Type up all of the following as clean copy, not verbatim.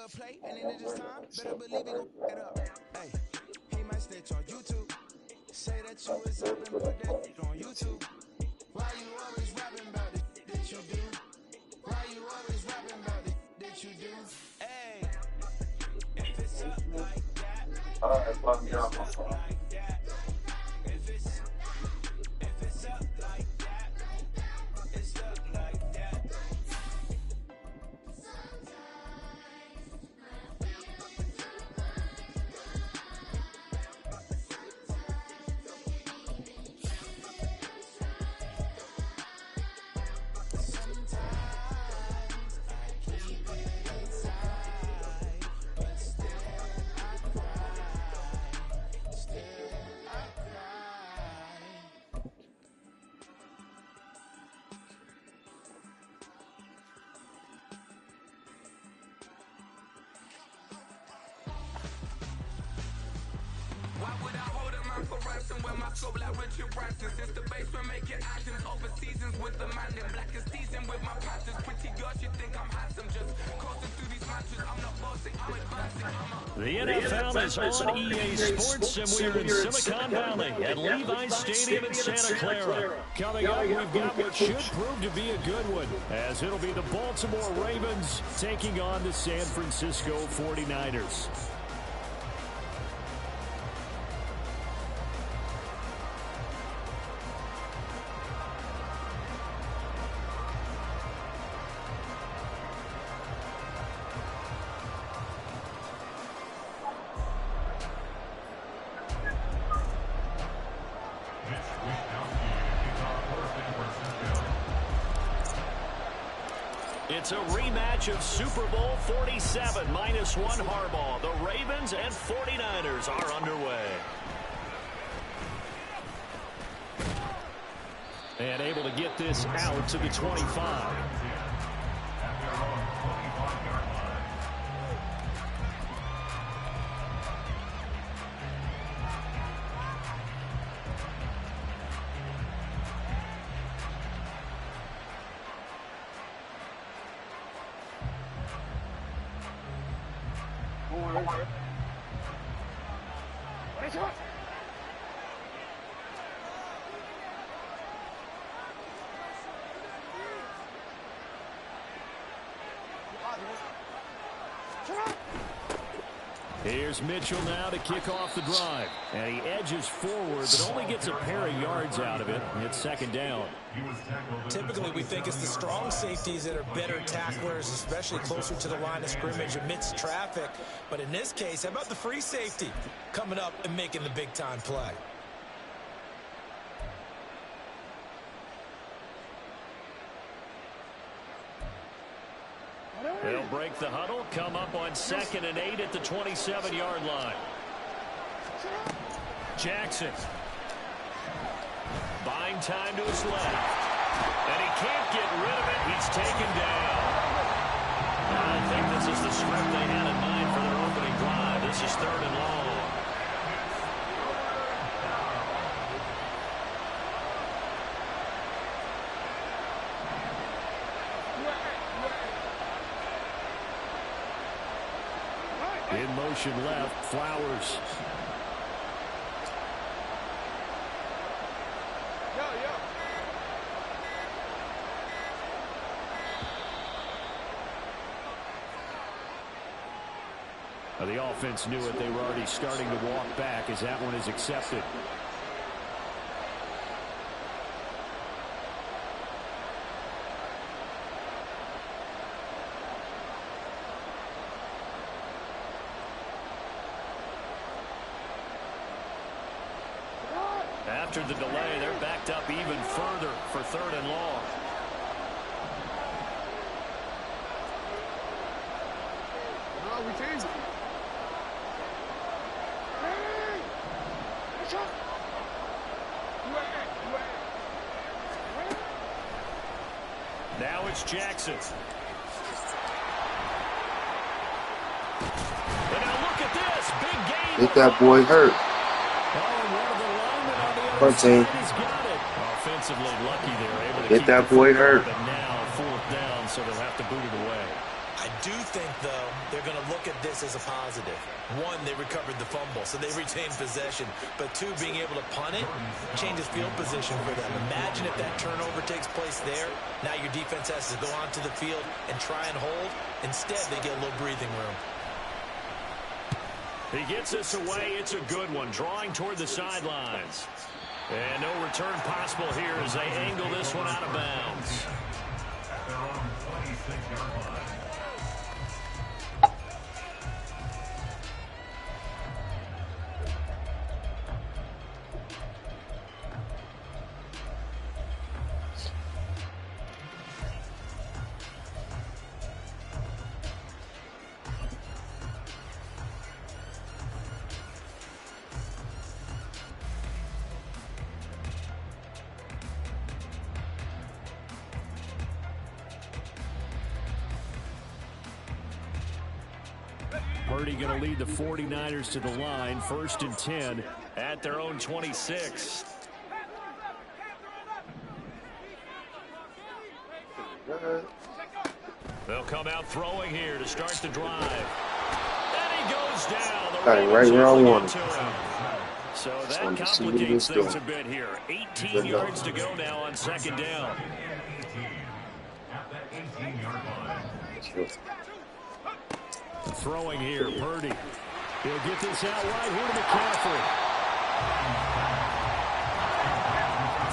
little play, and then this time, better believe he gon' it up. Hey, he might snitch on YouTube. Say that you was up and put that on YouTube. Why you always rapping about it that you do? Why you always rapping about it that you do? Hey, if it's up like that, it's up like that. If it's up like that, it's up like that. Why would I hold him out for ransom when my scope like Richard Branson? Since the basement making items over seasons with the man in black is seasoned with my patches. Pretty girls, you think I'm handsome, just coasting through these matches. I'm not bossing, I'm advancing. The NFL is on EA Sports, and we're in Silicon Valley at Levi's Stadium in Santa Clara. Coming up, we've got what should prove to be a good one, as it'll be the Baltimore Ravens taking on the San Francisco 49ers. It's a rematch of Super Bowl 47, -1 Harbaugh. The Ravens and 49ers are underway. And able to get this out to the 25. Here's Mitchell now to kick off the drive. And he edges forward, but only gets a pair of yards out of it. It's second down. Typically, we think it's the strong safeties that are better tacklers, especially closer to the line of scrimmage amidst traffic. But in this case, how about the free safety coming up and making the big-time play? They'll break the huddle, come up on 2nd and 8 at the 27-yard line. Jackson. Buying time to his left. And he can't get rid of it. He's taken down. I think this is the script they had in mind for their opening drive. This is 3rd and long. In motion left, Flowers. The offense knew it. They were already starting to walk back as that one is accepted. After the delay, they're backed up even further for 3rd and long. No, we changed it. Now it's Jackson. And now look at this. Big game. Get that boy hurt. Team. Offensively lucky they're able to get that boy hurt. But now 4th down, so they'll have to boot it away. I do think, though, they're going to look at this as a positive. One, they recovered the fumble, so they retained possession. But two, being able to punt it changes field position for them. Imagine if that turnover takes place there. Now your defense has to go onto the field and try and hold. Instead, they get a little breathing room. He gets this away. It's a good one, drawing toward the sidelines. And no return possible here as they angle this one out of bounds. At their own 26-yard line. Purdy going to lead the 49ers to the line. 1st and 10 at their own 26. They'll come out throwing here to start the drive. And he goes down. Got it right where I wanted. So that complicates things a bit here. 18 yards to go now on 2nd down. At the 18-yard line. Throwing here, Purdy. He'll get this out right here to McCaffrey.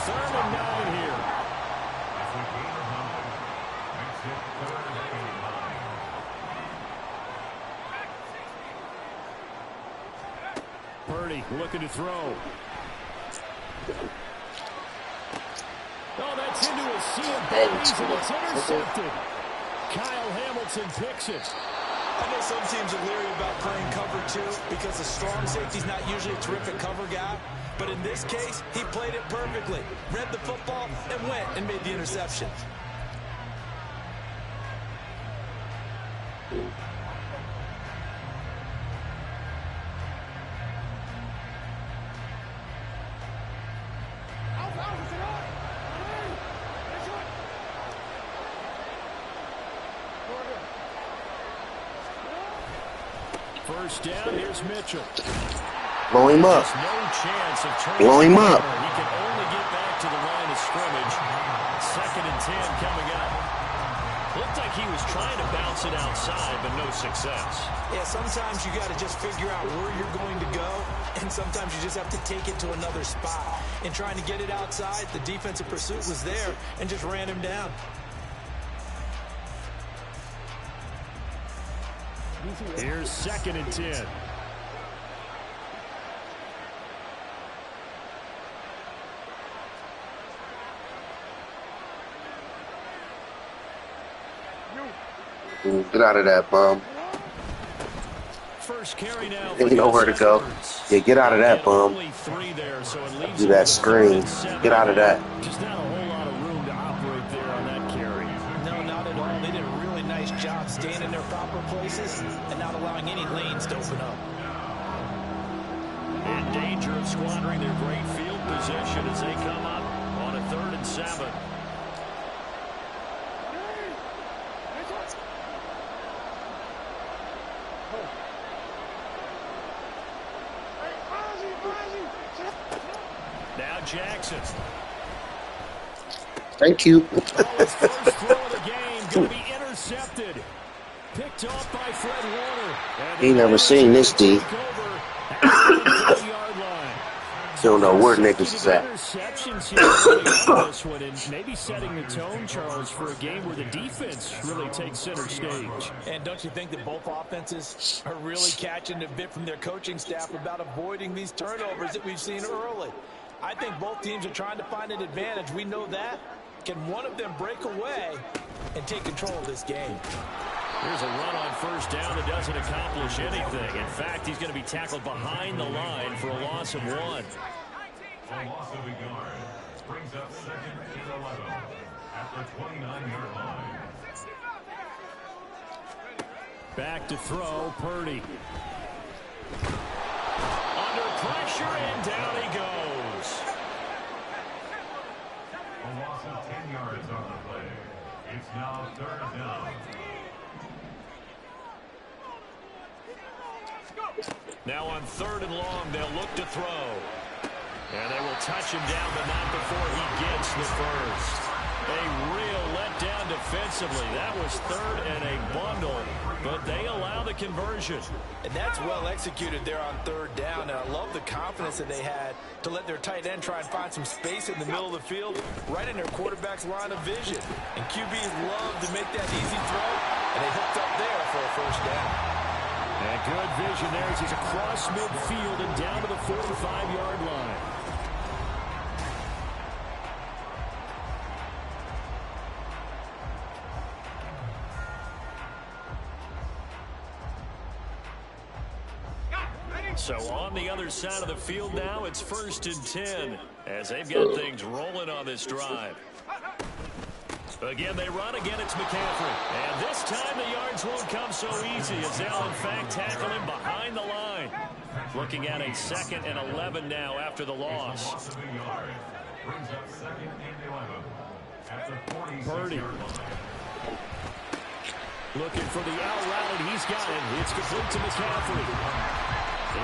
3rd and 9 here. Purdy looking to throw. Oh, that's into a sea of bodies, and it's intercepted. Kyle Hamilton picks it. I know some teams are leery about playing cover 2 because the strong safety's not usually a terrific cover guy. But in this case, he played it perfectly. Read the football and went and made the interception. First down, here's Mitchell. Blow him up. No chance of turning. Blow him up. He can only get back to the line of scrimmage. 2nd and 10 coming up. Looked like he was trying to bounce it outside, but no success. Yeah, sometimes you got to just figure out where you're going to go, and sometimes you just have to take it to another spot. In trying to get it outside, the defensive pursuit was there and just ran him down. Here's 2nd and 10. Ooh, get out of that, bum. First carry now. You know where to go. Yeah, get out of that, bum. Do that screen. Get out of that. Just not a whole lot of room to operate there on that carry. No, not at all. They did a really nice job staying in their proper places and not allowing any lanes to open up. In danger of squandering their great field position as they come up on a 3rd and 7. Now Jackson. Thank you. His first throw of the game going to be intercepted. Picked off by Fred Warner. Ain't never seen this, D. Don't know where niggas is at. Interceptions here on this one, and maybe setting the tone, Charles, for a game where the defense really takes center stage. And don't you think that both offenses are really catching a bit from their coaching staff about avoiding these turnovers that we've seen early? I think both teams are trying to find an advantage. We know that. Can one of them break away and take control of this game? Here's a run on 1st down that doesn't accomplish anything. In fact, he's going to be tackled behind the line for a loss of 1. A loss of a yard brings up 2nd and 11 at the 29-yard line. Back to throw, Purdy. Under pressure, and down he goes. A loss of 10 yards on the play. It's now 3rd down. Now on 3rd and long, they'll look to throw. And they will touch him down, but not before he gets the first. A real letdown defensively. That was 3rd and a bundle, but they allow the conversion. And that's well executed there on 3rd down. And I love the confidence that they had to let their tight end try and find some space in the middle of the field, right in their quarterback's line of vision. And QBs love to make that easy throw, and they hooked up there for a first down. And good vision there as he's across midfield and down to the 45-yard line. So on the other side of the field now, it's 1st and 10 as they've got things rolling on this drive. Again, they run. Again, it's McCaffrey. And this time the yards won't come so easy as they'll, in fact, tackle him behind the line. Looking at a 2nd and 11 now after the loss. Purdy. Looking for the out route, and he's got it. It's complete to McCaffrey.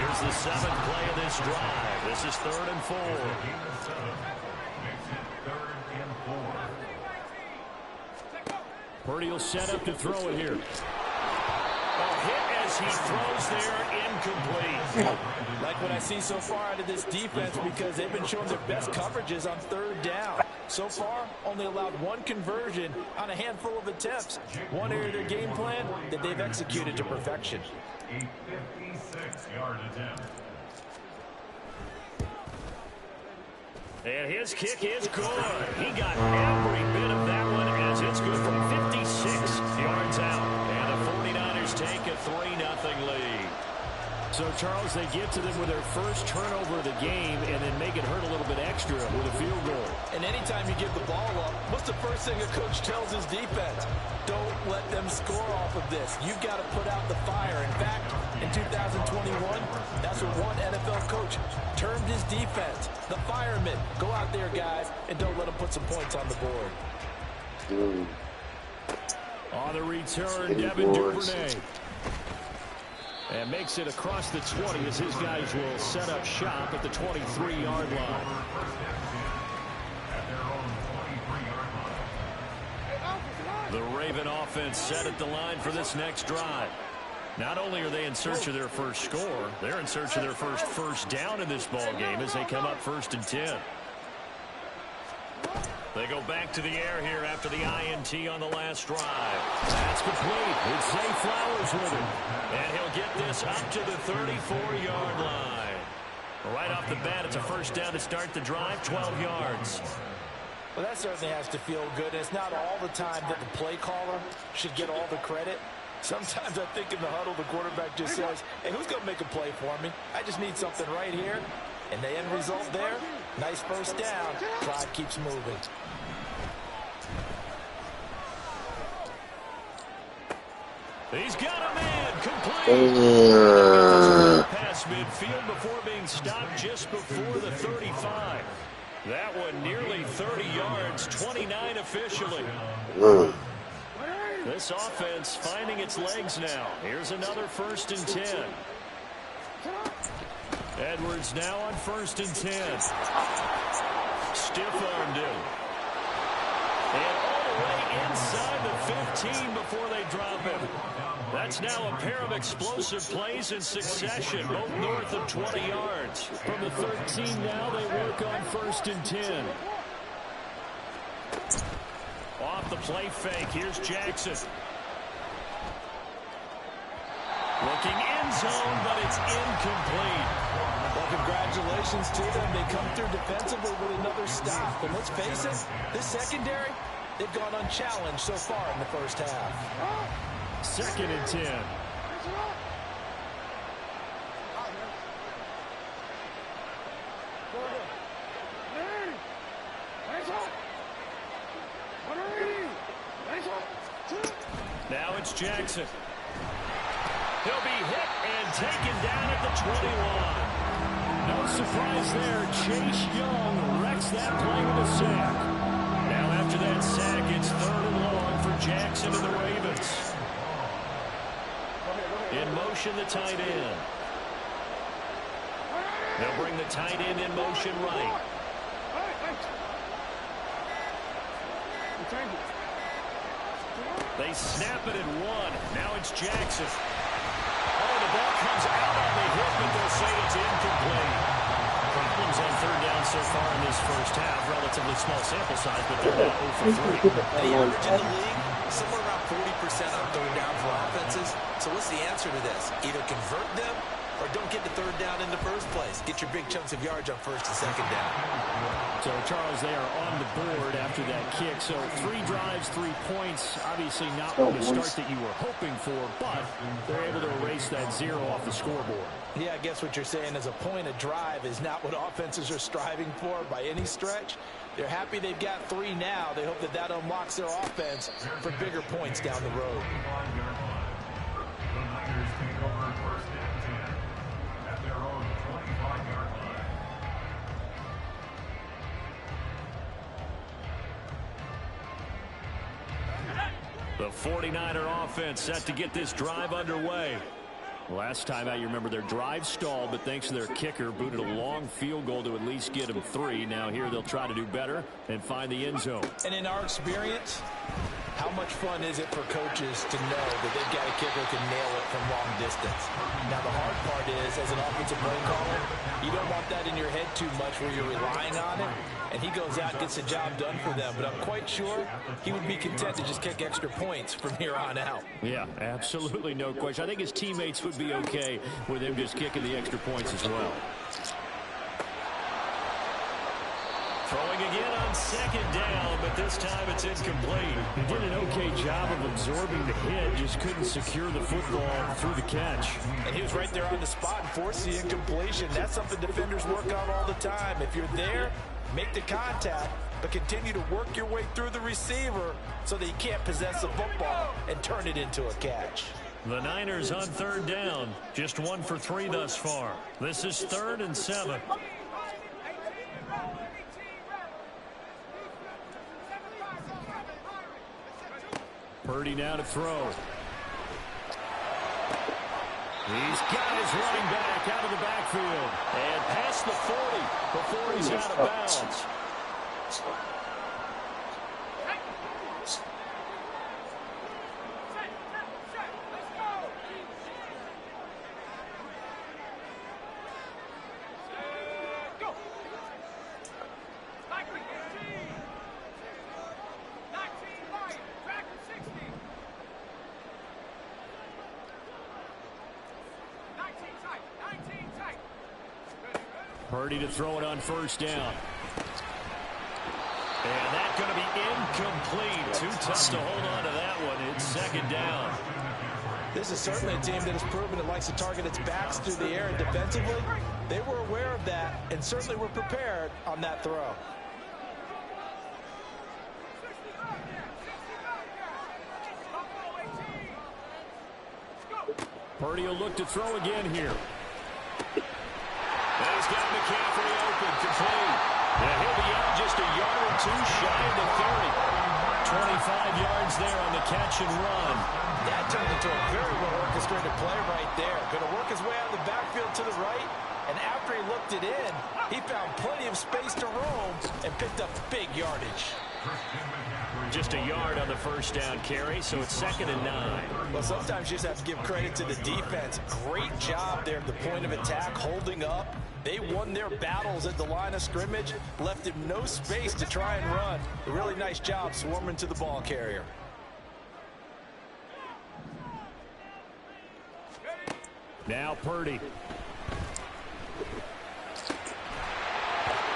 Here's the 7th play of this drive. This is 3rd and 4. Purdy will set up to throw it here. Hit as he throws there, incomplete. Like what I see so far out of this defense, because they've been showing their best coverages on 3rd down. So far, only allowed 1 conversion on a handful of attempts. One area of their game plan that they've executed to perfection. A 56-yard attempt. And his kick is good. He got every bit of that one as it's good from 56 yards out. And the 49ers take a 3-0 lead. So, Charles, they get to them with their first turnover of the game and then make it hurt a little bit extra with a field goal. And anytime you give the ball up, what's the first thing a coach tells his defense? Don't let them score off of this. You've got to put out the fire. In fact, in 2021, that's what one NFL coach termed his defense. The firemen. Go out there, guys, and don't let them put some points on the board. On the return, Devin Duvernay. And makes it across the 20 as his guys will set up shop at the 23-yard line. The Raven offense set at the line for this next drive. Not only are they in search of their first score, they're in search of their first down in this ball game as they come up 1st and 10. They go back to the air here after the INT on the last drive. That's complete. It's Zay Flowers with it. And he'll get this up to the 34-yard line. Right off the bat, it's a first down to start the drive, 12 yards. Well, that certainly has to feel good. It's not all the time that the play caller should get all the credit. Sometimes I think in the huddle, the quarterback just says, hey, who's going to make a play for me? I just need something right here. And the end result there, nice first down. Drive keeps moving. He's got a man complete. Past midfield before being stopped just before the 35. That one nearly 30 yards, 29 officially. This offense finding its legs now. Here's another 1st and 10. Edwards now on 1st and 10. Stiff-armed him. And all the way inside the 15 before they drop him. That's now a pair of explosive plays in succession, both north of 20 yards. From the 13 now, they work on 1st and 10. Off the play fake, here's Jackson. Looking end zone, but it's incomplete. Well, congratulations to them. They come through defensively with another stop. But let's face it, this secondary, they've gone unchallenged so far in the first half. 2nd and 10. Now it's Jackson. He'll be hit and taken down at the 21. No surprise there. Chase Young wrecks that play with a sack. Now after that sack, it's 3rd and long for Jackson and the Ravens. In motion, the tight end. They'll bring the tight end in motion right. They snap it at 1. Now it's Jackson. Oh, the ball comes out on the hip, but they'll say it's incomplete. Problems on third down so far in this first half. Relatively small sample size, but they're now 0 for 3. The average in the league, somewhere around 40% on third down for offenses. So what's the answer to this? Either convert them or don't get the third down in the first place. Get your big chunks of yards on first and second down. So, Charles, they are on the board after that kick. So 3 drives, 3 points. Obviously not the start that you were hoping for, but they're able to erase that 0 off the scoreboard. Yeah, I guess what you're saying is a point a drive is not what offenses are striving for by any stretch. They're happy they've got 3 now. They hope that that unlocks their offense for bigger points down the road. The Niners take over first and 10 at their own 25-yard line. The 49er offense set to get this drive underway. Last time out, you remember their drive stalled, but thanks to their kicker, booted a long field goal to at least get them 3. Now here they'll try to do better and find the end zone. And in our experience, how much fun is it for coaches to know that they've got a kicker who can nail it from long distance? Now the hard part is, as an offensive play caller, you don't want that in your head too much where you're relying on it. And he goes out and gets the job done for them. But I'm quite sure he would be content to just kick extra points from here on out. Yeah, absolutely no question. I think his teammates would be okay with him just kicking the extra points as well. Throwing again on second down, but this time it's incomplete. He did an okay job of absorbing the hit, just couldn't secure the football through the catch. And he was right there on the spot and forced the incompletion. That's something defenders work on all the time. If you're there, make the contact, but continue to work your way through the receiver so that you can't possess the football and turn it into a catch. The Niners on third down, just 1 for 3 thus far. This is 3rd and 7. Purdy now to throw. He's got his running back out of the backfield. And past the 40 before he's out of bounds. Purdy to throw it on first down. And that's going to be incomplete. Too tough to hold on to that one. It's second down. This is certainly a team that has proven it likes to target its backs through the air, and defensively, they were aware of that and certainly were prepared on that throw. Purdy will look to throw again here. And he's got McCaffrey open, complete. Yeah, he'll be out just a yard or 2 shy of the 30. 25 yards there on the catch and run. That turned into a very well-orchestrated play right there. Going to work his way out of the backfield to the right, and after he looked it in, he found plenty of space to roam and picked up big yardage. Just a yard on the first down carry, so it's 2nd and 9. Well, sometimes you just have to give credit to the defense. Great job there at the point of attack, holding up. They won their battles at the line of scrimmage, left him no space to try and run. A really nice job swarming to the ball carrier. Now Purdy.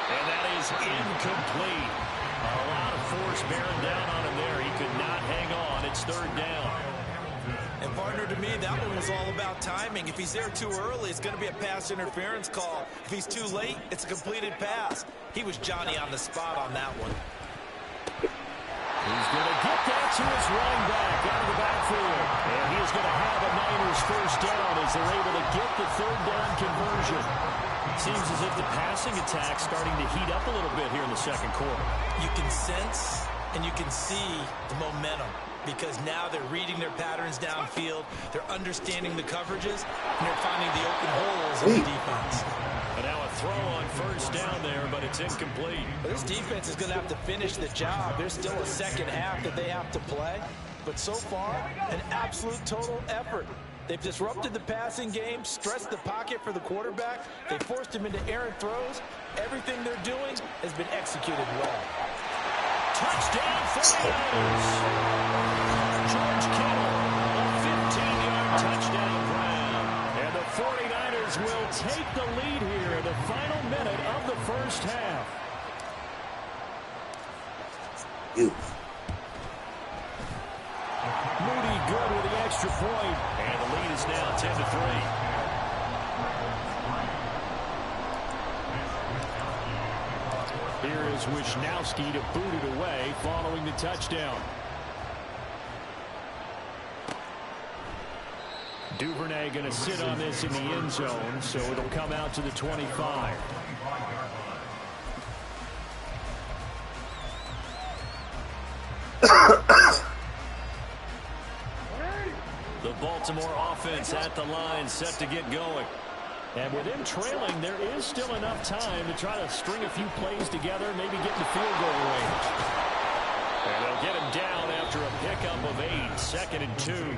And that is incomplete. A lot of force bearing down on him there. He could not hang on. It's 3rd down. And partner, to me, that one was all about timing. If he's there too early, it's going to be a pass interference call. If he's too late, it's a completed pass. He was Johnny on the spot on that one. He's going to get that to his running back out of the backfield. And he is going to have a Niners first down as they're able to get the 3rd down conversion. Seems as if the passing attack's starting to heat up a little bit here in the 2nd quarter. You can sense and you can see the momentum. because now they're reading their patterns downfield, they're understanding the coverages, and they're finding the open holes in the defense. And now a throw on first down there, but it's incomplete. But this defense is going to have to finish the job. There's still a second half that they have to play, but so far, an absolute total effort. They've disrupted the passing game, stressed the pocket for the quarterback. They forced him into errant throws. Everything they're doing has been executed well. Touchdown 49ers. George Kittle, a 15-yard touchdown grab. And the 49ers will take the lead here in the final minute of the first half. Moody good with the extra point, and the lead is now 10-3. Here is Wisnowski to boot it away following the touchdown. Duvernay going to sit on this in the end zone, so it'll come out to the 25. The Baltimore offense at the line, set to get going. And with him trailing, there is still enough time to try to string a few plays together, maybe get in the field goal range. And they'll get him down after a pickup of 8, 2nd and 2.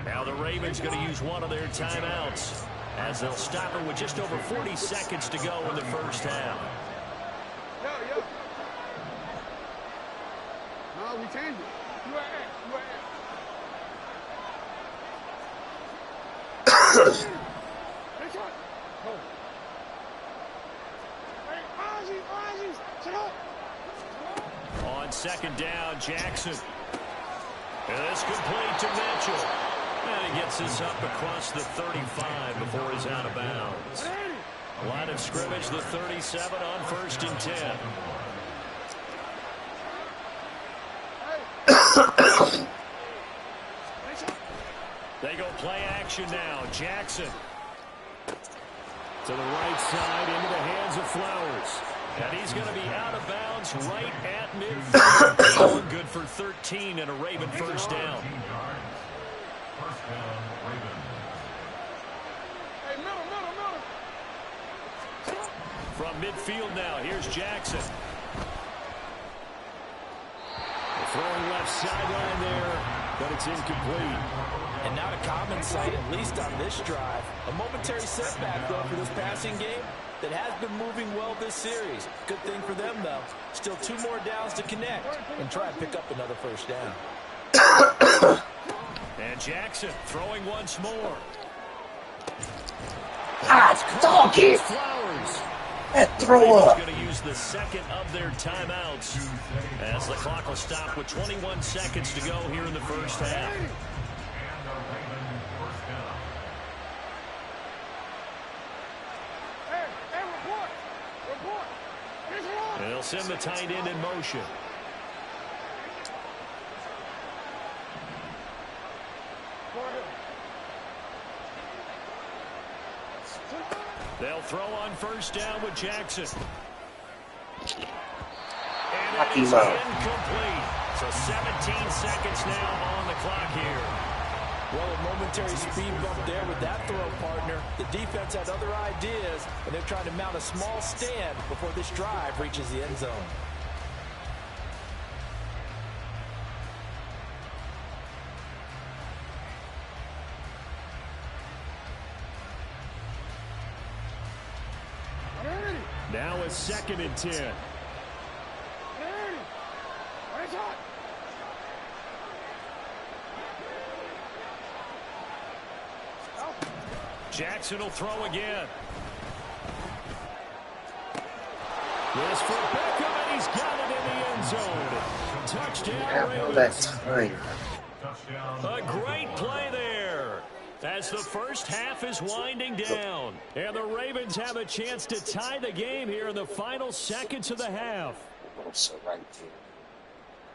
Now the Ravens going to use one of their timeouts as they'll stop it with just over 40 seconds to go in the first half. No, we changed it. You are On second down, Jackson. And this complete to Mitchell. And he gets this up across the 35 before he's out of bounds. Line of scrimmage, the 37 on 1st and 10. They go play action now. Jackson to the right side into the hands of Flowers. And he's going to be out of bounds right at midfield. Good for 13 and a Raven first down. First down, Ravens. Hey, middle. From midfield now, here's Jackson. Throwing left sideline there, but it's incomplete. And not a common sight, at least on this drive. A momentary setback, though, for this passing game that has been moving well this series. Good thing for them, though. Still 2 more downs to connect and try and pick up another first down. And Jackson throwing once more. Doggy! Flowers. That throw up. Going to use the second of their timeouts as the clock will stop with 21 seconds to go here in the first half. And they'll send the tight end in motion. They'll throw on first down with Jackson. And it is incomplete. So 17 seconds now on the clock here. Well, a momentary speed bump there with that throw, partner. The defense had other ideas, and they're trying to mount a small stand before this drive reaches the end zone. Now it's 2nd and 10. Jackson will throw again. This for Beckham, and he's got it in the end zone. Touchdown, Ravens. A great play there as the first half is winding down. And the Ravens have a chance to tie the game here in the final seconds of the half.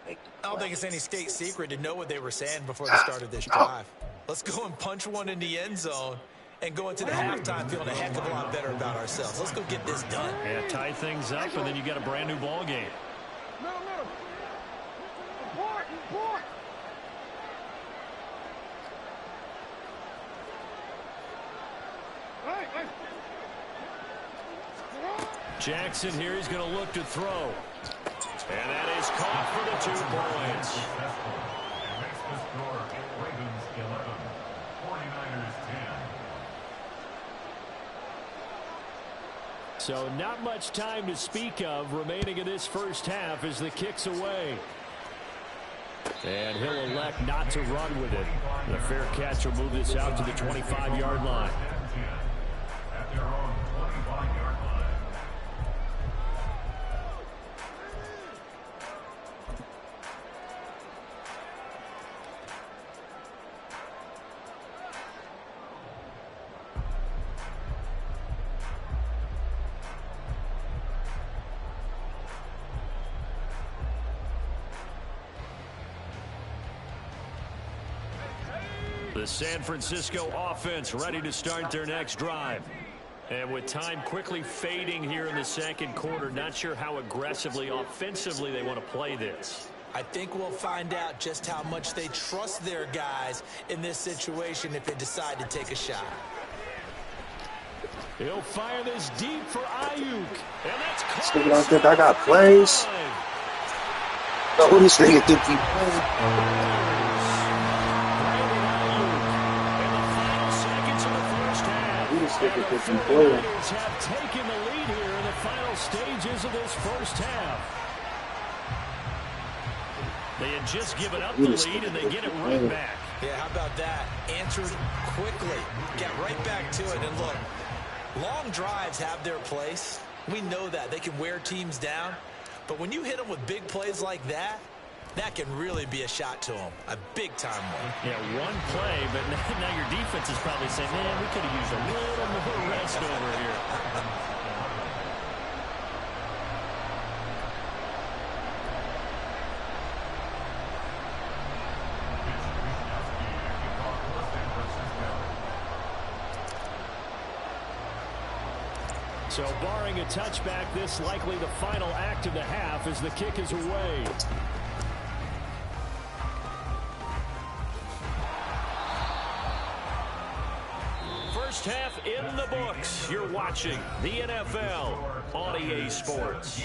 I don't think it's any state secret to know what they were saying before they started this drive. Let's go and punch one in the end zone and go into the halftime feeling a heck of a lot better about ourselves. Let's go get this done. Yeah, tie things up, and then you got a brand new ball game. Jackson here, he's going to look to throw. And that is caught for the 2 points. And makes the score Ravens 11, 49ers 10. So not much time to speak of remaining in this first half as the kick's away. And he'll elect not to run with it. The fair catch will move this out to the 25-yard line. At their own 25-yard line. The San Francisco offense ready to start their next drive. And with time quickly fading here in the second quarter, not sure how aggressively, offensively they want to play this. I think we'll find out just how much they trust their guys in this situation if they decide to take a shot. He'll fire this deep for Ayuk. And that's This nigga don't think I got plays. Oh, this nigga think he plays. Raiders have taken the lead here in the final stages of this first half. They had just given up the lead, and they get it right back. Yeah, how about that? Answered quickly. Get right back to it. And look, long drives have their place. We know that. They can wear teams down. But when you hit them with big plays like that, that can really be a shot to them. A big-time one. Yeah, one play, but now your defense is probably saying, man, we could have used a little more rest over here. So barring a touchback, this likely the final act of the half as the kick is away. First half in the books. You're watching the NFL on EA Sports.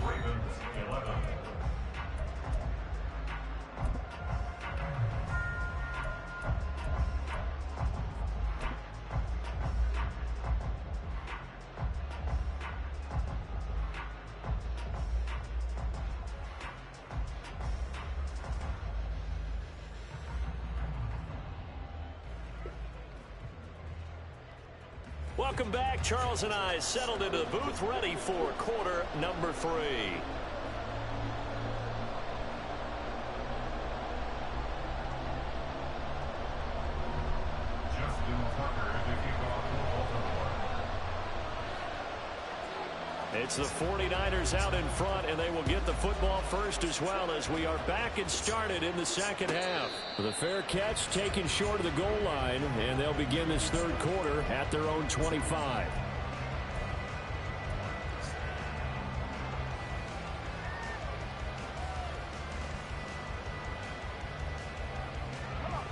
Ravens 11. Welcome back. Charles and I settled into the booth, ready for quarter number 3. Justin Tucker to kick off for Baltimore. It's the 49ers out in front, and they will get the football first as well as we are back and started in the second half. The fair catch taken short of the goal line, and they'll begin this third quarter at their own 25.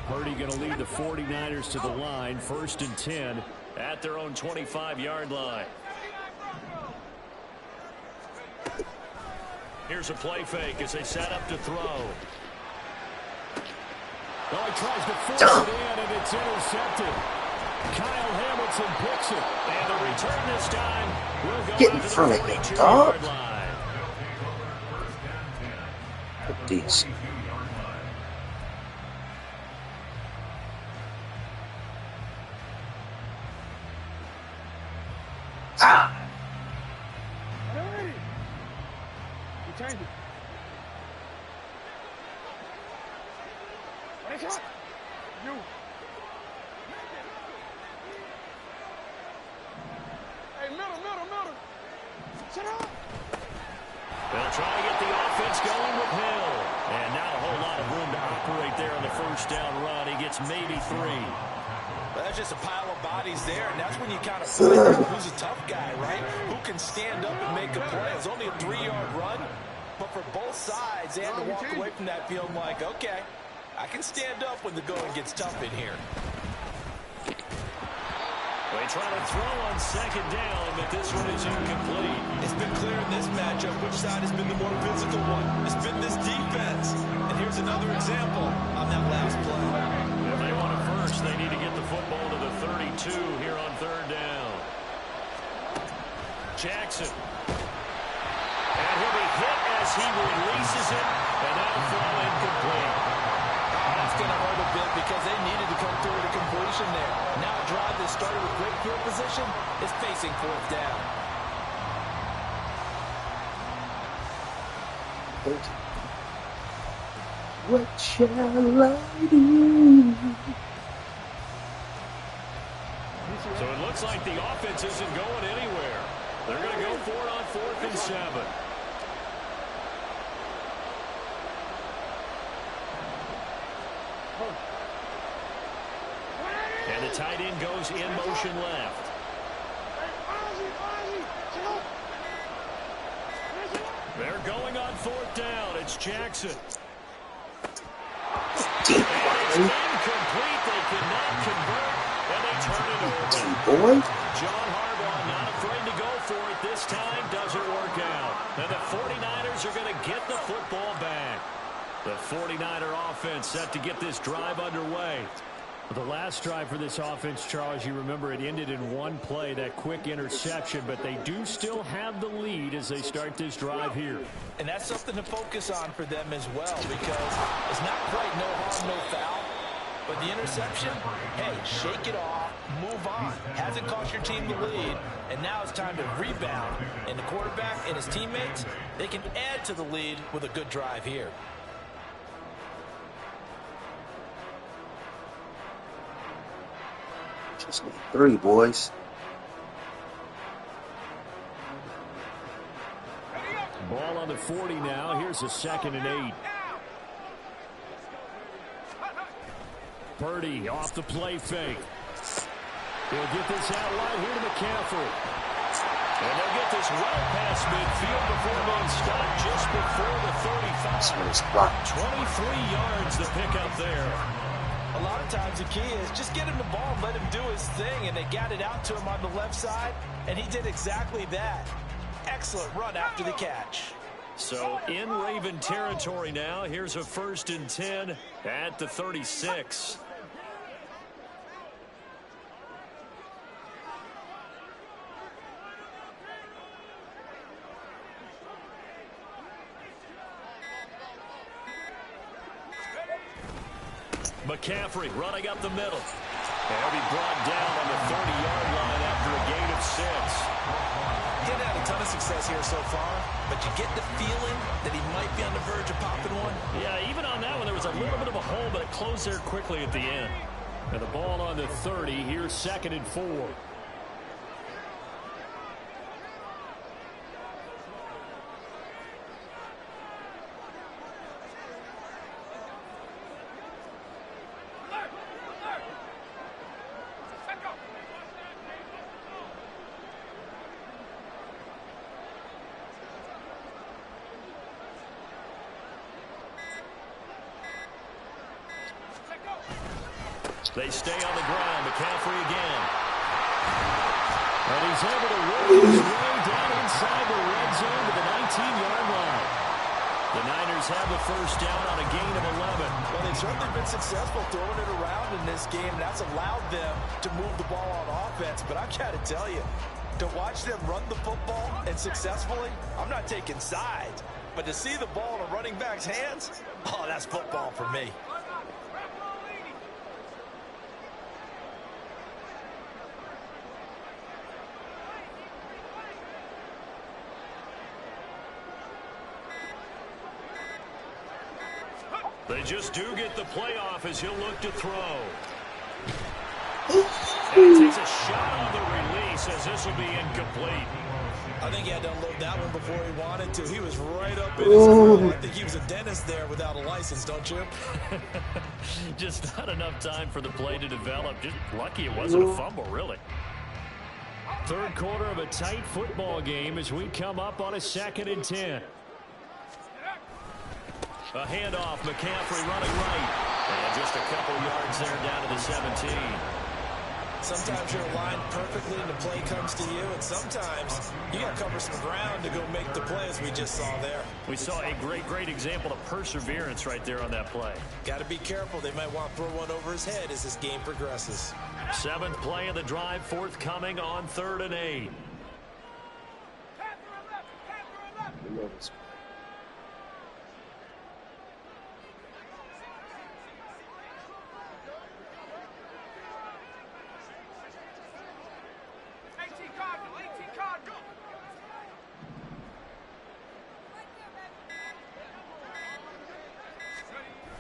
Purdy going to lead the 49ers to the line, 1st and 10 at their own 25-yard line. Here's a play fake as they set up to throw. Oh, he tries to force it in, and it's intercepted. Kyle Hamilton picks it, and the return this time will go Get in front of him, dog. line. These. Ah. Hey! You changed it. Wake up! You. Hey, middle. Shut up! They'll try to get the offense going with Hill. And not a whole lot of room to operate there on the first down run. He gets maybe 3. Well, that's just a pile of bodies there, and that's when you kind of find out who's a tough guy, right? Who can stand up and make a play. It's only a 3-yard run, but for both sides, they had to walk away from that feeling like, okay, I can stand up when the going gets tough in here. They They'll try to throw on second down, but this one is incomplete. It's been clear in this matchup which side has been the more physical one. It's been this defense. And here's another example on that last play. If they want it first, they need to get the football to the 32 here on third down. Jackson. And he'll be hit as he releases it, and that'll fall incomplete. That's going to hurt a bit because they needed to come through with a completion there. Now a drive that started with great field position is facing fourth down. What shall I do? So it looks like the offense isn't going anywhere. They're going to go for it on 4th and 7. And the tight end goes in motion left. They're going on 4th down. It's Jackson. And it's incomplete. They cannot convert, and they turn it over. John Harbaugh not afraid to go for it this time. Doesn't work out. And the 49ers are going to get the football back. The 49er offense set to get this drive underway. The last drive for this offense, Charles, you remember it ended in one play, that quick interception, but they do still have the lead as they start this drive here. And that's something to focus on for them as well, because it's not quite no harm, no foul. But the interception, hey, shake it off, move on. Hasn't cost your team the lead, and now it's time to rebound. And the quarterback and his teammates, they can add to the lead with a good drive here. Just need 3, boys. Ball on the 40 now. Here's a 2nd and 8. Purdy off the play fake. He'll get this out wide here to McCaffrey. And they'll get this well past midfield before being stopped just before the 35. 23 yards to pick up there. A lot of times the key is just get him the ball and let him do his thing, and they got it out to him on the left side, and he did exactly that. Excellent run after the catch. So in Raven territory now. Here's a 1st and 10 at the 36. McCaffrey running up the middle. And he'll be brought down on the 30-yard line after a gain of 6. He hasn't had a ton of success here so far, but you get the feeling that he might be on the verge of popping one. Yeah, even on that one, there was a little bit of a hole, but it closed there quickly at the end. And the ball on the 30. Here's 2nd and 4. They stay on the ground. McCaffrey again. And he's able to work his way down inside the red zone to the 19-yard line. The Niners have the 1st down on a gain of 11. Well, they've certainly been successful throwing it around in this game. That's allowed them to move the ball on offense. But I've got to tell you, to watch them run the football and successfully, I'm not taking sides. But to see the ball in a running back's hands, oh, that's football for me. They just do get the playoff as he'll look to throw. And he takes a shot on the release as this will be incomplete. I think he had to unload that one before he wanted to. He was right up in his grill. I think he was a dentist there without a license, don't you? Just not enough time for the play to develop. Just lucky it wasn't a fumble, really. Third quarter of a tight football game as we come up on a 2nd and 10. A handoff, McCaffrey running right. And just a couple yards there down to the 17. Sometimes you're aligned perfectly and the play comes to you, and sometimes you got to cover some ground to go make the play, as we just saw there. We saw a great example of perseverance right there on that play. Got to be careful. They might want to throw one over his head as this game progresses. 7th play of the drive, forthcoming on 3rd and 8.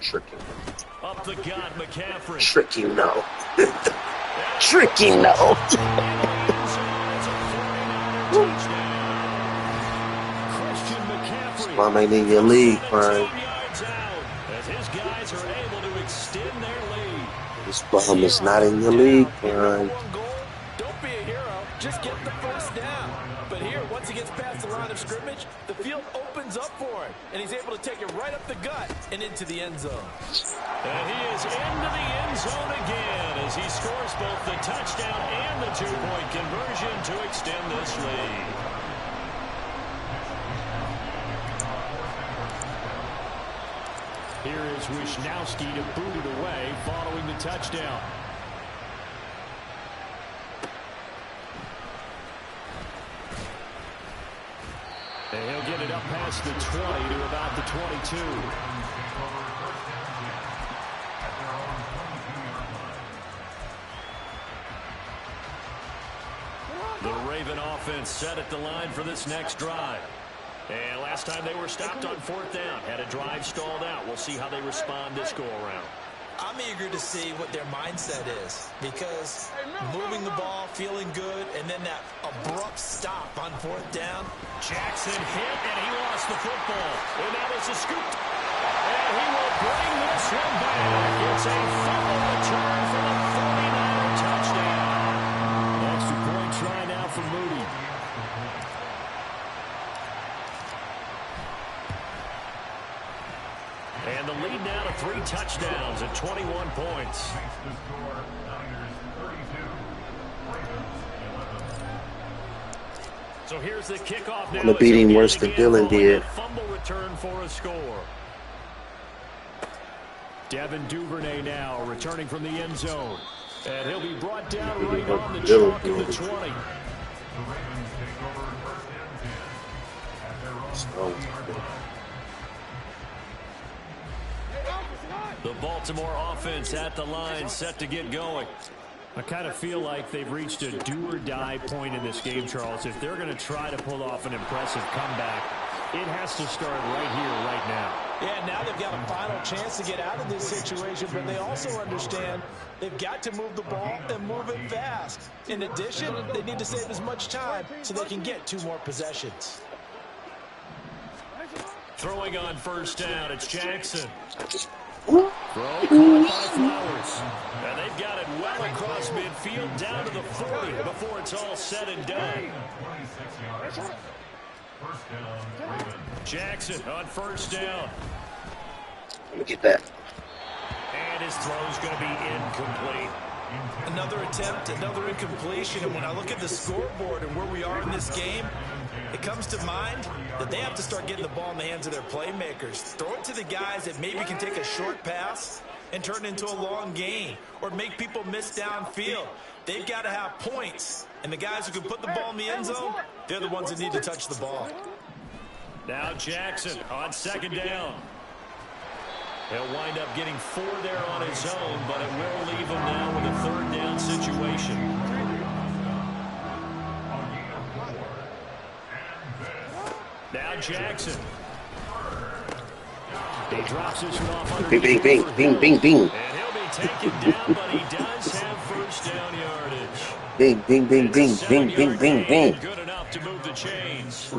Tricky. Up the gut, McCaffrey. Tricky, no. Tricky, no. Christian McCaffrey. Mom ain't in your league, Brian. As his guys are able to extend their lead. This bum is not in your league, Brian. Don't be a hero. Just get the first down. But here, once he gets past the line of scrimmage, the field opens up for him, and he's able to take it right up the gut and into the end zone. And he is into the end zone again as he scores both the touchdown and the 2-point conversion to extend this lead. Here is Wisnowski to boot it away following the touchdown. And he'll get it up past the 20 to about the 22. The Raven offense set at the line for this next drive. And last time they were stopped on 4th down, had a drive stalled out. We'll see how they respond this go-around. I'm eager to see what their mindset is, because moving the ball, feeling good, and then that abrupt stop on 4th down. Jackson hit, and he lost the football. And now there's a scoop. And he will bring this one back. It's a fumble return for the 49er touchdown. Extra point try now for Moody. And the lead now to 3 touchdowns at 21 points. So here's the kickoff now. I'm gonna beat him worse than Dylan did. Fumble return for a score. Devin Duvernay now returning from the end zone. And he'll be brought down right on the chalk of the 20. The Baltimore offense at the line, set to get going. I kind of feel like they've reached a do-or-die point in this game, Charles. If they're going to try to pull off an impressive comeback, it has to start right here, right now. Yeah, now they've got a final chance to get out of this situation, but they also understand they've got to move the ball and move it fast. In addition, they need to save as much time so they can get 2 more possessions. Throwing on 1st down, it's Jackson. Throw caught by Flowers. And they've got it well across midfield down to the 40 before it's all said and done. Jackson on 1st down. Look at that. And his throw's going to be incomplete. Another attempt, another incompletion, and when I look at the scoreboard and where we are in this game, it comes to mind that they have to start getting the ball in the hands of their playmakers. Throw it to the guys that maybe can take a short pass and turn it into a long gain or make people miss downfield. They've got to have points, and the guys who can put the ball in the end zone, they're the ones that need to touch the ball. Now Jackson on 2nd down. He'll wind up getting 4 there on his own, but it will leave him now with a 3rd down situation. Now Jackson. He drops this one off under Bing, bing, bing, bing, bing. and he'll be taken down, but he does have 1st down yardage. Bing, bing, bing, bing, bing, bing, bing, bing. Good enough to move the chains.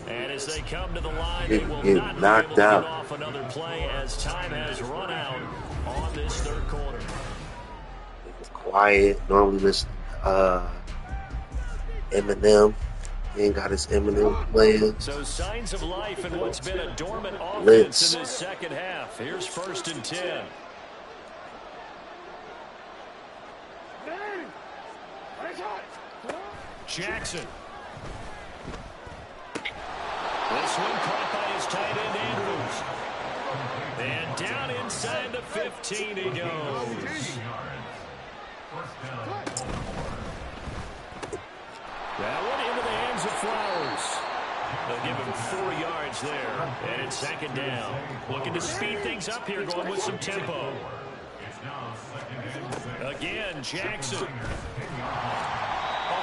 And as they come to the line, they will not be able to get off another play as time has run out on this 3rd quarter. Quiet. Normally listen Eminem. He ain't got his Eminem playing. So signs of life in what's been a dormant offense in this 2nd half. Here's 1st and 10. Jackson. This one caught by his tight end, Andrews. And down inside the 15 he goes. That one into the hands of Flowers. They'll give him 4 yards there. And it's 2nd down. Looking to speed things up here, going with some tempo. Again, Jackson. A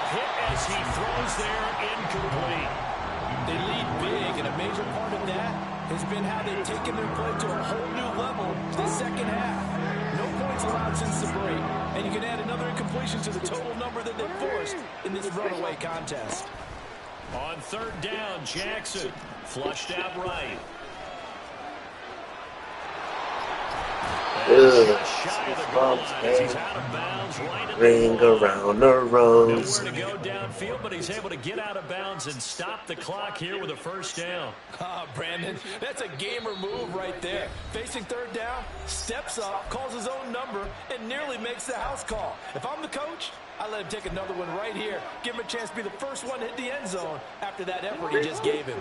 hit as he throws there, incomplete. They lead big, and a major part of that has been how they've taken their play to a whole new level this second half. No points allowed since the break, and you can add another incompletion to the total number that they've forced in this runaway contest. On 3rd down, Jackson flushed out right. Shy of the goal line as he's out of bounds right at Ring around the rose. Nowhere to go downfield, but he's able to get out of bounds and stop the clock here with a 1st down. Brandon, that's a gamer move right there. Facing 3rd down, steps up, calls his own number, and nearly makes the house call. If I'm the coach, I let him take another one right here. Give him a chance to be the first one to hit the end zone after that effort he just gave him.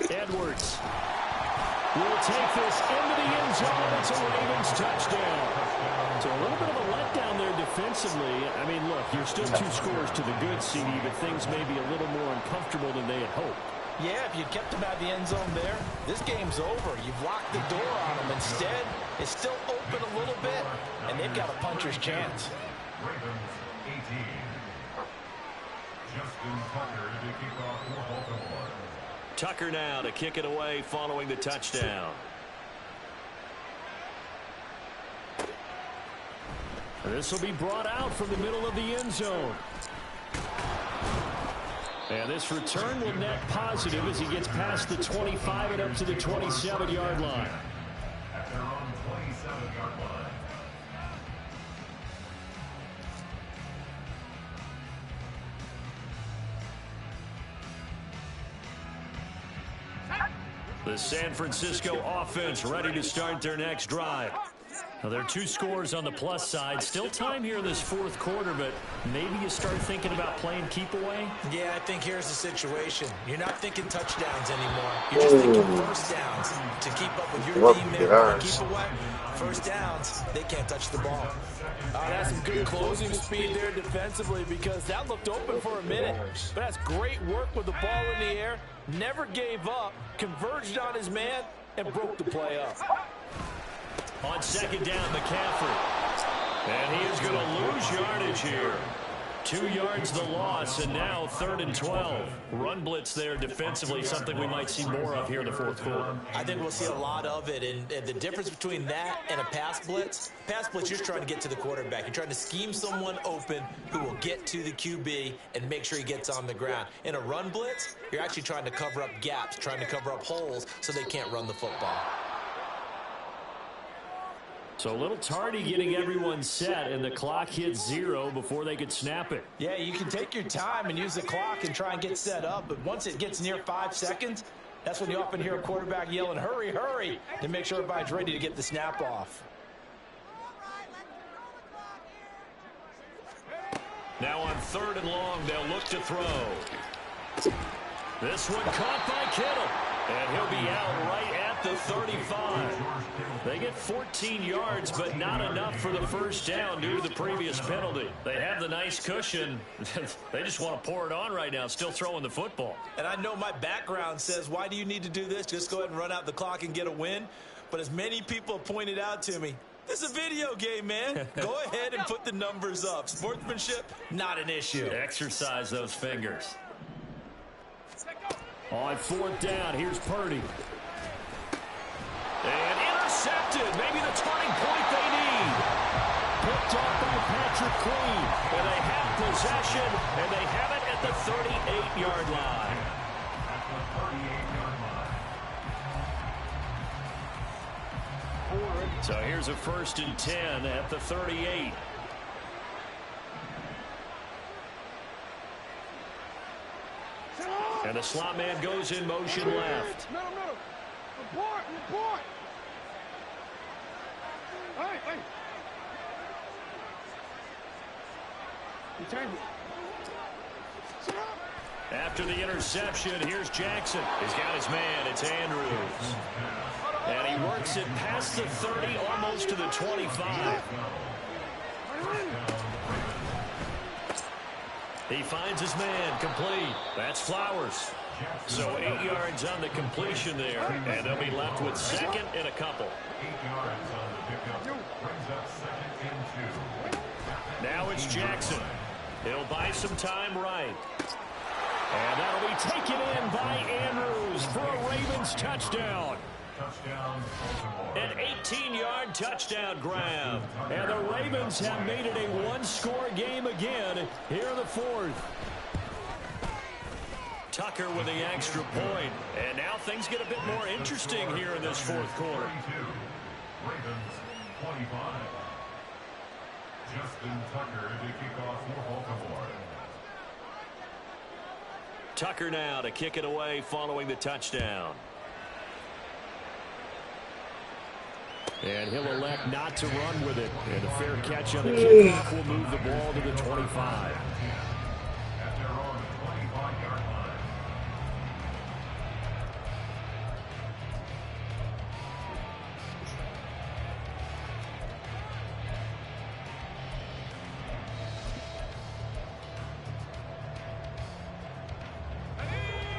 Edwards will take this into the end zone. It's a Ravens touchdown. So a little bit of a letdown there defensively. I mean, look, you're still 2 scores to the good, CD, but things may be a little more uncomfortable than they had hoped. Yeah, if you'd kept him out of the end zone there, this game's over. You've locked the door on him. Instead, it's still open a little bit, and they've got a puncher's chance. Ravens 18. Justin Tucker to kick off for Baltimore. Tucker now to kick it away following the touchdown. This will be brought out from the middle of the end zone. And this return will net positive as he gets past the 25 and up to the 27-yard line. At their own 27-yard line. The San Francisco offense ready to start their next drive. Now, there are 2 scores on the plus side. Still time here in this 4th quarter, but maybe you start thinking about playing keep away. Yeah, I think here's the situation. You're not thinking touchdowns anymore. You're just thinking 1st downs to keep up with your team there. Keep away. 1st downs, they can't touch the ball. That's some good closing speed there defensively because that looked open for a minute. But that's great work with the ball in the air. Never gave up, converged on his man, and broke the play up. On 2nd down, McCaffrey. And he is going to lose yardage here. 2 yards the loss, and now 3rd and 12. Run blitz there defensively, something we might see more of here in the 4th quarter. I think we'll see a lot of it, and the difference between that and a pass blitz, you're just trying to get to the quarterback. You're trying to scheme someone open who will get to the QB and make sure he gets on the ground. In a run blitz, you're actually trying to cover up gaps, trying to cover up holes so they can't run the football. So a little tardy getting everyone set, and the clock hits 0 before they could snap it. Yeah, you can take your time and use the clock and try and get set up, but once it gets near 5 seconds, that's when you often hear a quarterback yelling, hurry, hurry, to make sure everybody's ready to get the snap off. Now on 3rd and long, they'll look to throw. This one caught by Kittle, and he'll be out right at the 35. They get 14 yards, but not enough for the 1st down due to the previous penalty. They have the nice cushion. They just want to pour it on right now, still throwing the football. And I know my background says, why do you need to do this? Just go ahead and run out the clock and get a win. But as many people have pointed out to me, this is a video game, man. Go ahead and put the numbers up. Sportsmanship, not an issue. Exercise those fingers. On 4th down, here's Purdy. And intercepted. Maybe the turning point they need. Picked off by Patrick Queen. And they have possession, and they have it at the 38-yard line. At the 38-yard line. So here's a 1st and 10 at the 38. And the slot man goes in motion left. Middle. Report. Hey. You changed it. After the interception, here's Jackson. He's got his man. It's Andrews. And he works it past the 30, almost to the 25. He finds his man, complete. That's Flowers. So 8 yards on the completion there, and they'll be left with second and a couple. 8 yards on the pickup. Brings up second and 2. Now it's Jackson. He'll buy some time right. And that'll be taken in by Andrews for a Ravens touchdown. Touchdown, Baltimore. An 18-yard touchdown grab. And the Ravens have made it a one-score game again here in the fourth. Tucker with the extra point. And now things get a bit more interesting here in this fourth quarter. 32. Ravens 25. Justin Tucker to kick off for Baltimore. Tucker now to kick it away following the touchdown. And he'll elect not to run with it. And a fair catch on the kickoff will move the ball to the 25. At their own 25-yard line.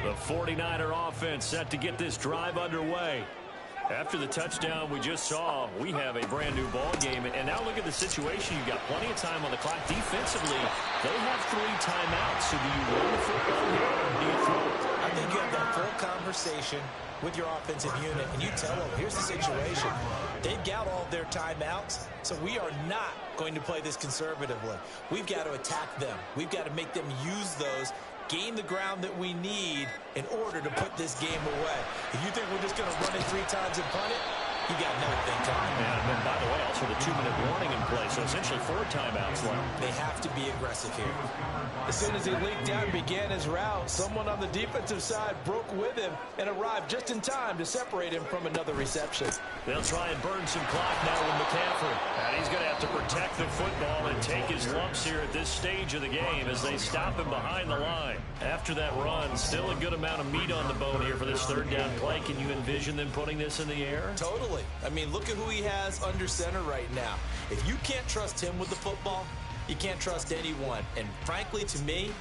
The 49er offense set to get this drive underway. After the touchdown we just saw, we have a brand new ball game. And now look at the situation. You've got plenty of time on the clock. Defensively, they have 3 timeouts. So do you run the football here or do you throw it? I think you have that full conversation with your offensive unit, and you tell them, here's the situation. They've got all their timeouts, so we are not going to play this conservatively. We've got to attack them. We've got to make them use those, gain the ground that we need in order to put this game away. If you think we're just going to run it 3 times and punt it, you got no thing coming. And then, by the way, also the 2-minute warning in play, so essentially 4 timeouts left. They have to be aggressive here. As soon as he leaked out and began his route, someone on the defensive side broke with him and arrived just in time to separate him from another reception. They'll try and burn some clock now with McCaffrey. And he's going to have to protect the football and take his lumps here at this stage of the game as they stop him behind the line. After that run, still a good amount of meat on the bone here for this third down play. Can you envision them putting this in the air? Totally. I mean, look at who he has under center right now. If you can't trust him with the football, you can't trust anyone. And frankly, to me,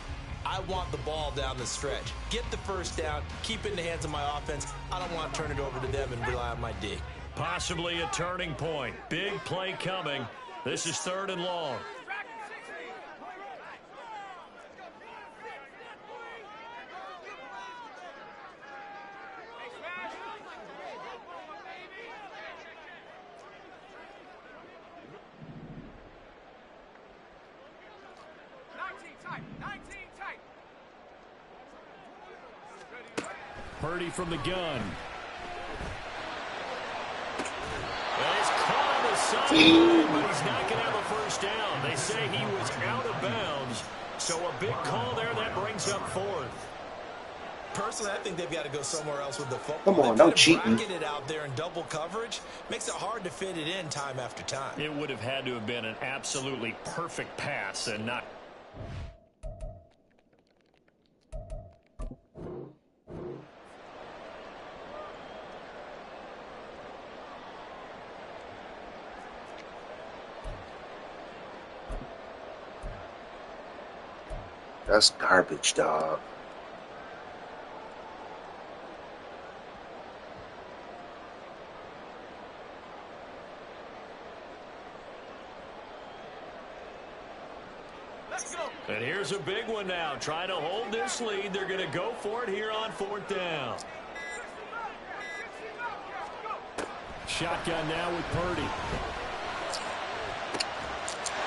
I want the ball down the stretch. Get the first down, keep it in the hands of my offense. I don't want to turn it over to them and rely on my D. Possibly a turning point. Big play coming. This is 3rd and long. Purdy from the gun. And he's caught on the sideline, but he's not going to have a first down. They say he was out of bounds. So a big call there that brings up 4th. Personally, I think they've got to go somewhere else with the football. Come on, don't cheat me. Get it out there in double coverage makes it hard to fit it in time after time. It would have had to have been an absolutely perfect pass and not. That's garbage, dog. And here's a big one now. Trying to hold this lead. They're going to go for it here on 4th down. Shotgun now with Purdy.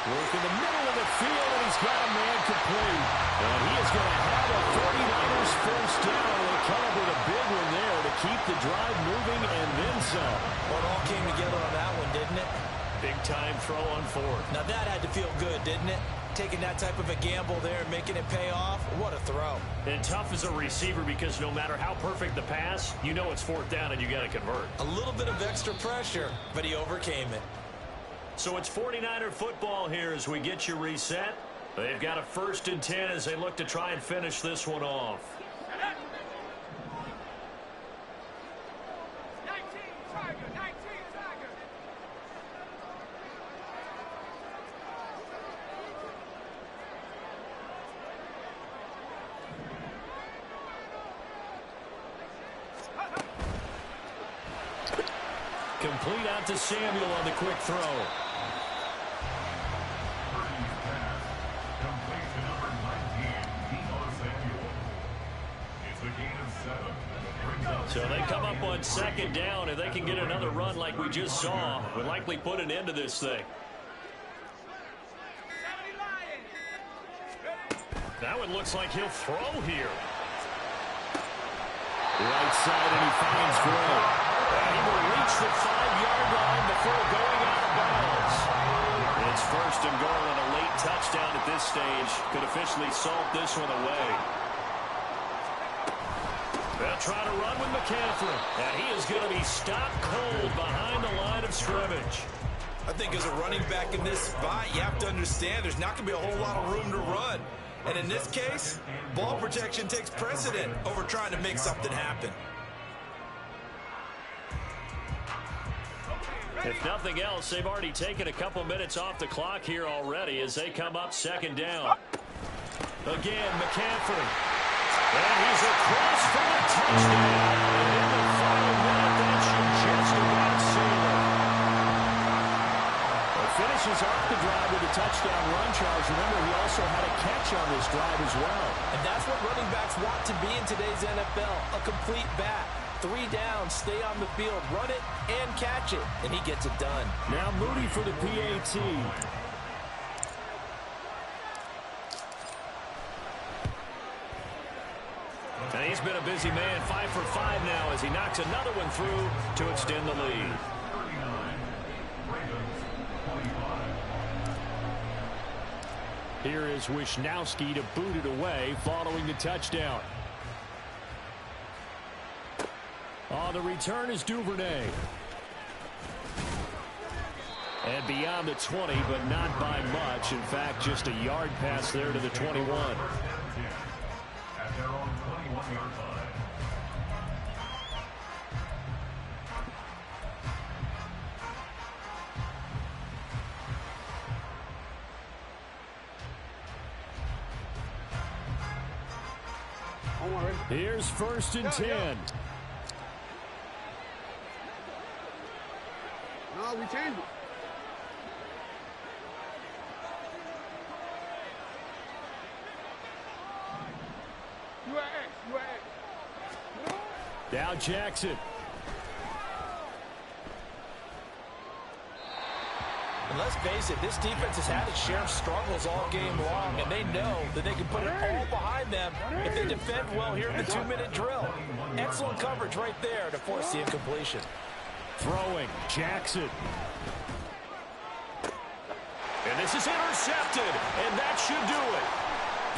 Work in the middle of the field, and he's got a man complete. And he is going to have a 49ers first down. They come up with a big one there to keep the drive moving and then some. Well, it all came together on that one, didn't it? Big time throw on 4th. Now that had to feel good, didn't it? Taking that type of a gamble there and making it pay off. What a throw. And tough as a receiver because no matter how perfect the pass, you know it's 4th down and you got to convert. A little bit of extra pressure, but he overcame it. So it's 49er football here as we get you reset. They've got a 1st and 10 as they look to try and finish this one off. Complete out to Samuel on the quick throw. Complete to number 19, Deebo Samuel. It's a gain of 7. So they come up on 2nd down. If they can get another run like we just saw, would likely put an end to this thing. That one looks like he'll throw here. Right side, and he finds Gray. And he will reach the 5-yard line before going out of bounds. It's 1st and goal and a late touchdown at this stage. Could officially salt this one away. They'll try to run with McCaffrey. And he is going to be stopped cold behind the line of scrimmage. I think as a running back in this spot, you have to understand there's not going to be a whole lot of room to run. And in this case, ball protection takes precedent over trying to make something happen. If nothing else, they've already taken a couple minutes off the clock here already as they come up 2nd down. Again, McCaffrey. And he's across for the touchdown. And in the final minute, that should just about seal it. Finishes off the drive with a touchdown run, Charles. Remember, he also had a catch on this drive as well. And that's what running backs want to be in today's NFL, a complete back. 3 down, stay on the field, run it, and catch it, and he gets it done. Now Moody for the PAT. And he's been a busy man, 5 for 5 now as he knocks another one through to extend the lead. Here is Wisnowski to boot it away following the touchdown. On the return is Duvernay. And beyond the 20, but not by much. In fact, just a yard pass there to the 21. At their own 21-yard line. Here's 1st and 10. No, we changed it. You at X. You at X. Now Jackson. And let's face it, this defense has had its share of struggles all game long, and they know that they can put it all behind them if they defend well here in the 2-minute drill. Excellent coverage right there to force the incompletion. Throwing, Jackson. And this is intercepted, and that should do it.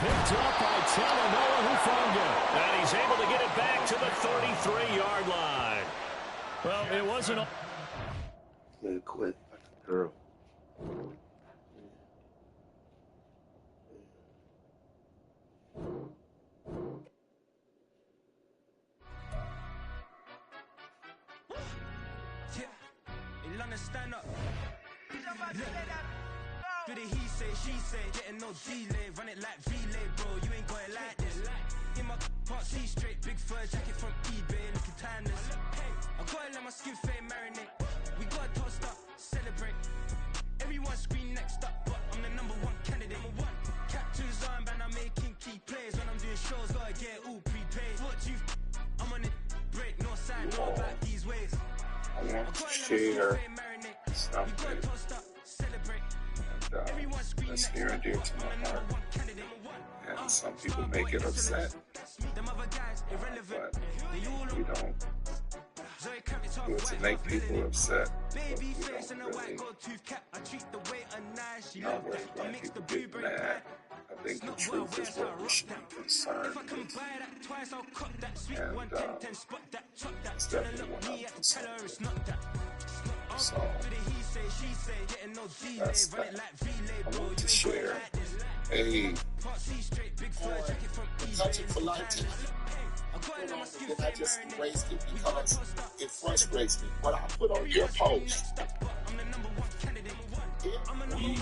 Picked up by Talanoa Hufanga. And he's able to get it back to the 33-yard line. Well, it wasn't a... They quit like a girl. Stand up. Do the he say, she say, getting no delay, run it like relay, bro. You ain't got it like this. In my can't see straight, big fur jacket from eBay, looking timeless. I gotta let my skin fade marinate. We gotta toast up, celebrate. Everyone scream next up, but I'm the #1 candidate. Captain's armband, I'm making key plays. When I'm doing shows, gotta get all prepaid. What you? I'm on it, break, no side, no about these ways. I want to share something that's near and dear to my heart. And some people make it upset, but we don't do it to make people upset, but we don't really always let people get mad. I think the truth is what we should be concerned with, and it's definitely what I'm concerned with. So, That's that. I want to share a Touching for Life. And I just erased it because it frustrates me. But I put on your post. If we